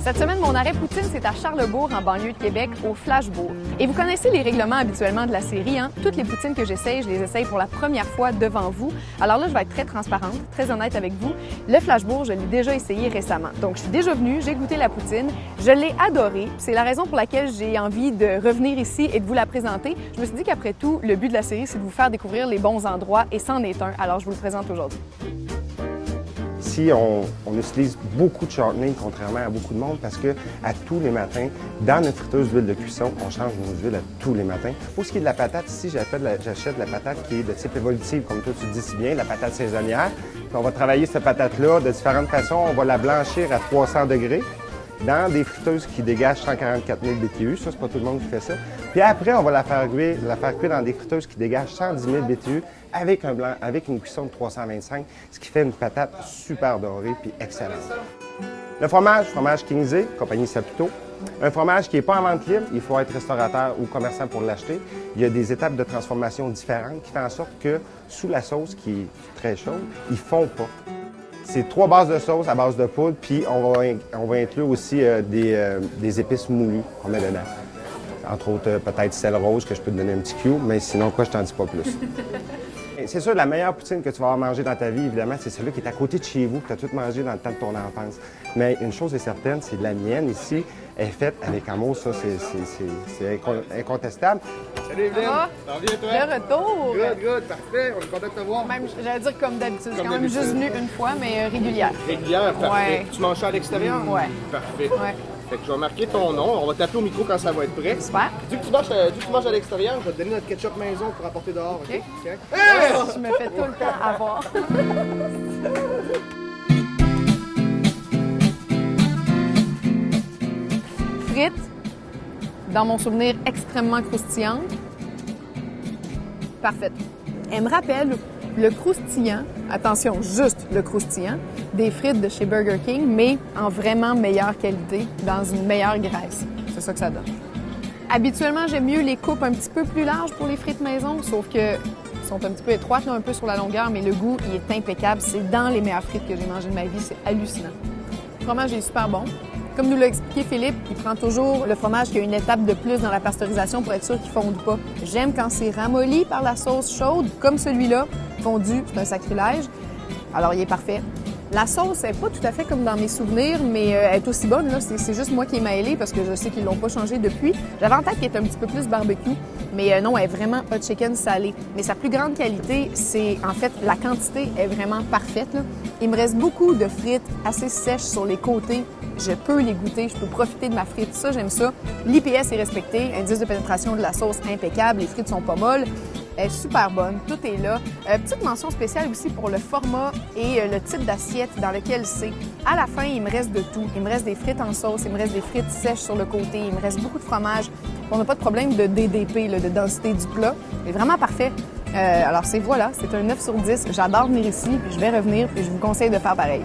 Cette semaine, mon arrêt poutine, c'est à Charlesbourg, en banlieue de Québec, au Flashbourg. Et vous connaissez les règlements habituellement de la série, hein? Toutes les poutines que j'essaye, je les essaye pour la première fois devant vous. Alors là, je vais être très transparente, très honnête avec vous. Le Flashbourg, je l'ai déjà essayé récemment. Donc, je suis déjà venue, j'ai goûté la poutine, je l'ai adorée. C'est la raison pour laquelle j'ai envie de revenir ici et de vous la présenter. Je me suis dit qu'après tout, le but de la série, c'est de vous faire découvrir les bons endroits et c'en est un. Alors, je vous le présente aujourd'hui. Ici, on utilise beaucoup de shortening, contrairement à beaucoup de monde, parce que à tous les matins, dans notre friteuse d'huile de cuisson, on change nos huiles à tous les matins. Pour ce qui est de la patate, ici, j'achète de la patate qui est de type évolutive, comme toi tu dis si bien, la patate saisonnière. Puis on va travailler cette patate-là de différentes façons. On va la blanchir à 300 degrés dans des friteuses qui dégagent 144 000 BTU. Ça, c'est pas tout le monde qui fait ça. Puis après, on va la faire cuire dans des friteuses qui dégagent 110 000 BTU avec une cuisson de 325, ce qui fait une patate super dorée puis excellente. Le fromage Kingsley, compagnie Saputo. Un fromage qui n'est pas en vente libre, il faut être restaurateur ou commerçant pour l'acheter. Il y a des étapes de transformation différentes qui font en sorte que sous la sauce qui est très chaude, ils ne fondent pas. C'est 3 bases de sauce à base de poudre, puis on va inclure aussi des épices moulues qu'on met dedans. Entre autres, peut-être sel rose, que je peux te donner un petit cue, mais sinon, quoi, je t'en dis pas plus. C'est sûr, la meilleure poutine que tu vas avoir mangée dans ta vie, évidemment, c'est celle-là qui est à côté de chez vous, que tu as tout mangé dans le temps de ton enfance. Mais une chose est certaine, c'est la mienne ici, est faite avec amour, ça, c'est incontestable. Salut Evelyne! Ça revient, toi? Le retour! Good, parfait, on est content de te voir. Même, j'allais dire comme d'habitude, je suis quand même juste venue une fois, mais régulière. Régulière, parfait. Ouais. Tu manges ça à l'extérieur? Ouais. Parfait. Ouais. Fait que je vais marquer ton nom, on va taper au micro quand ça va être prêt. Super. Vu que tu manges à l'extérieur, je vais te donner notre ketchup maison pour apporter dehors, OK? Tiens. Je me fais tout le temps avoir. Frites, dans mon souvenir, extrêmement croustillantes. Parfaite. Elle me rappelle le croustillant, attention, juste le croustillant, des frites de chez Burger King, mais en vraiment meilleure qualité, dans une meilleure graisse. C'est ça que ça donne. Habituellement, j'aime mieux les coupes un petit peu plus larges pour les frites maison, sauf que sont un petit peu étroites, là, un peu sur la longueur, mais le goût, il est impeccable. C'est dans les meilleures frites que j'ai mangées de ma vie. C'est hallucinant. Le fromage est super bon. Comme nous l'a expliqué Philippe, il prend toujours le fromage qui a une étape de plus dans la pasteurisation pour être sûr qu'il ne fonde pas. J'aime quand c'est ramolli par la sauce chaude, comme celui-là. Fondu, c'est un sacrilège. Alors, il est parfait. La sauce n'est pas tout à fait comme dans mes souvenirs, mais elle est aussi bonne. Là. C'est juste moi qui ai mêlé parce que je sais qu'ils l'ont pas changé depuis. J'avais en tête qu'elle est un petit peu plus barbecue, mais non, elle est vraiment hot chicken salé. Mais sa plus grande qualité, c'est en fait la quantité est vraiment parfaite. Là. Il me reste beaucoup de frites assez sèches sur les côtés. Je peux les goûter, je peux profiter de ma frite. Ça, j'aime ça. L'IPS est respecté, indice de pénétration de la sauce impeccable, les frites sont pas molles. Elle est super bonne, tout est là. Petite mention spéciale aussi pour le format et le type d'assiette dans lequel c'est. À la fin, il me reste de tout. Il me reste des frites en sauce, il me reste des frites sèches sur le côté, il me reste beaucoup de fromage. On n'a pas de problème de DDP, là, de densité du plat. C'est vraiment parfait. Alors voilà, c'est un 9 sur 10. J'adore venir ici, puis je vais revenir, puis je vous conseille de faire pareil.